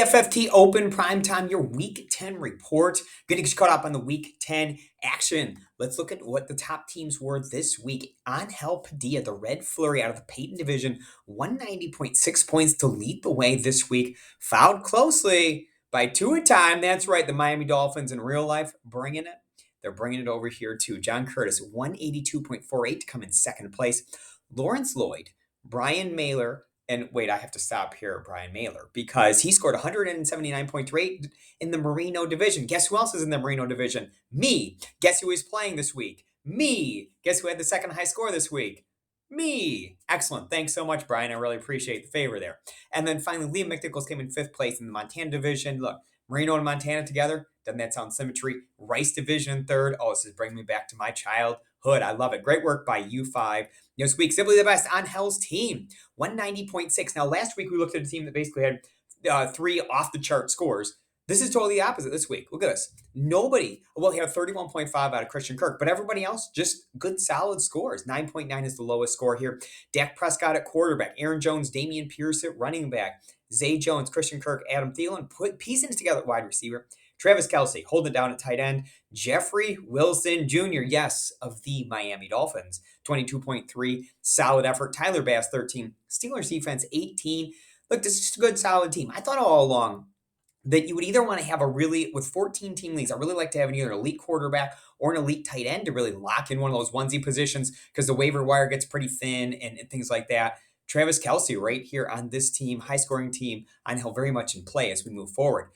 FFT Open primetime, your Week 10 report. Good to get you caught up on the Week 10 action. Let's look at what the top teams were this week. Angel Padilla, the Red Flurry out of the Peyton division, 190.6 points to lead the way this week. Fouled closely by two a time. That's right, the Miami Dolphins in real life bringing it. They're bringing it over here too. John Curtis, 182.48 to come in second place. Lawrence Lloyd, Brian Mailer, and wait, I have to stop here, Brian Mailer, because he scored 179.38 in the Merino division. Guess who else is in the Merino division? Me. Guess who is playing this week? Me. Guess who had the second high score this week? Me. Excellent. Thanks so much, Brian. I really appreciate the favor there. And then finally, Liam McNichols came in fifth place in the Montana division. Look, Merino and Montana together. Doesn't that sound symmetry? Rice division in third. Oh, this is bringing me back to my childhood. I love it. Great work by you five. This week, simply the best on Hell's team. 190.6. Now, last week we looked at a team that basically had three off the chart scores. This is totally the opposite this week. Look at this. Nobody, well, he had 31.5 out of Christian Kirk, but everybody else just good solid scores. 9.9 is the lowest score here. Dak Prescott at quarterback, Aaron Jones, Damian Pierce at running back, Zay Jones, Christian Kirk, Adam Thielen, piecing it together at wide receiver. Travis Kelce, holding it down at tight end. Jeffrey Wilson Jr., yes, of the Miami Dolphins, 22.3, solid effort. Tyler Bass, 13. Steelers defense, 18. Look, this is just a good, solid team. I thought all along that you would either want to have with 14 team leagues, I really like to have either an elite quarterback or an elite tight end to really lock in one of those onesie positions because the waiver wire gets pretty thin and things like that. Travis Kelce right here on this team, high-scoring team, on Hill very much in play as we move forward.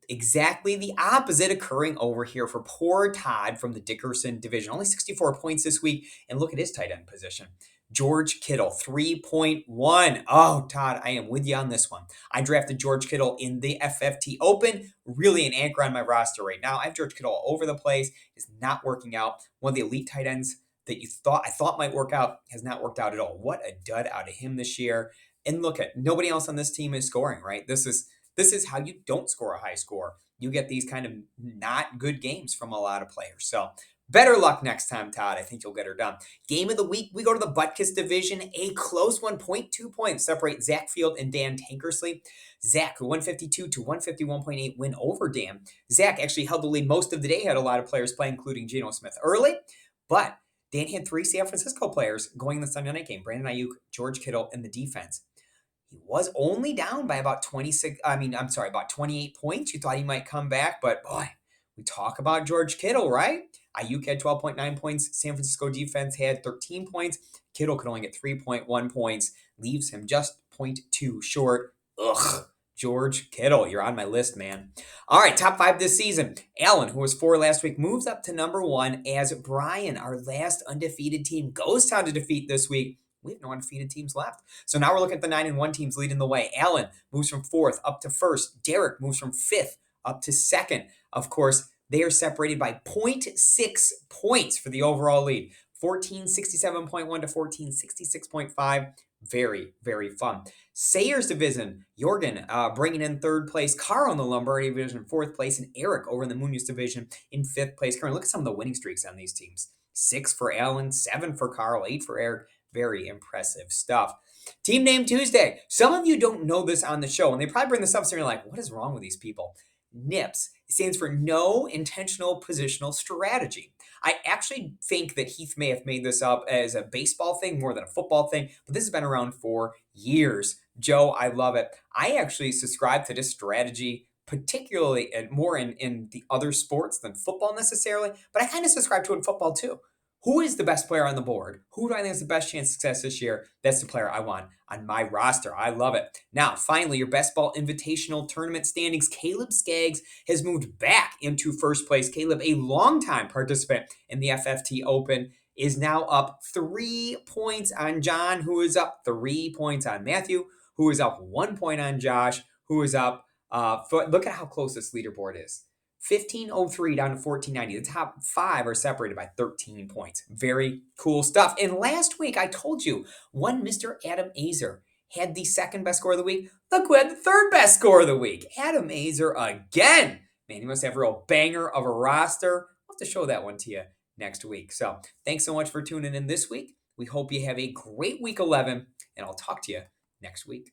Exactly the opposite occurring over here for poor Todd from the Dickerson division. Only 64 points this week. And look at his tight end position. George Kittle, 3.1. Oh, Todd, I am with you on this one. I drafted George Kittle in the FFT Open. Really an anchor on my roster right now. I have George Kittle all over the place. It's not working out. One of the elite tight ends that I thought might work out has not worked out at all. What a dud out of him this year. And look at nobody else on this team is scoring, right? This is how you don't score a high score. You get these kind of not good games from a lot of players. So better luck next time, Todd. I think you'll get her done. Game of the week, we go to the Butkus division. A close 1.2 points separate Zach Field and Dan Tankersley. Zach, 152 to 151.8 win over Dan. Zach actually held the lead most of the day, had a lot of players play, including Geno Smith early. But Dan had three San Francisco players going in the Sunday night game. Brandon Ayuk, George Kittle, and the defense. He was only down by about 28 points. You thought he might come back, but boy, we talk about George Kittle, right? Ayuk had 12.9 points. San Francisco defense had 13 points. Kittle could only get 3.1 points. Leaves him just 0.2 short. Ugh. George Kittle, you're on my list, man. All right, top five this season. Allen, who was 4 last week, moves up to number 1 as Brian, our last undefeated team, goes down to defeat this week. We have no undefeated teams left. So now we're looking at the 9-1 teams leading the way. Allen moves from 4th up to 1st. Derek moves from 5th up to 2nd. Of course, they are separated by 0.6 points for the overall lead. 1467.1 to 1466.5. Very, very fun. Sayers division, Jorgen bringing in 3rd place. Carl in the Lombardi division, 4th place. And Eric over in the Munoz division in 5th place. Currently, look at some of the winning streaks on these teams. 6 for Allen, 7 for Carl, 8 for Eric. Very impressive stuff. Team Name Tuesday. Some of you don't know this on the show, and they probably bring this up, so you're like, what is wrong with these people? NIPS. It stands for No Intentional Positional Strategy. I actually think that Heath may have made this up as a baseball thing more than a football thing, but this has been around for years. Joe, I love it. I actually subscribe to this strategy particularly and more in the other sports than football necessarily, but I kind of subscribe to it in football too. Who is the best player on the board? Who do I think has the best chance of success this year? That's the player I want on my roster. I love it. Now, finally, your Best Ball Invitational Tournament standings. Caleb Skaggs has moved back into 1st place. Caleb, a longtime participant in the FFT Open, is now up 3 points on John, who is up 3 points on Matthew, who is up 1 point on Josh, who is up. Look at how close this leaderboard is. 1503 down to 1490. The top 5 are separated by 13 points. Very cool stuff. And last week, I told you, one Mr. Adam Azer had the 2nd best score of the week. Look who had the 3rd best score of the week. Adam Azer again. Man, he must have a real banger of a roster. I'll have to show that one to you next week. So thanks so much for tuning in this week. We hope you have a great week 11, and I'll talk to you next week.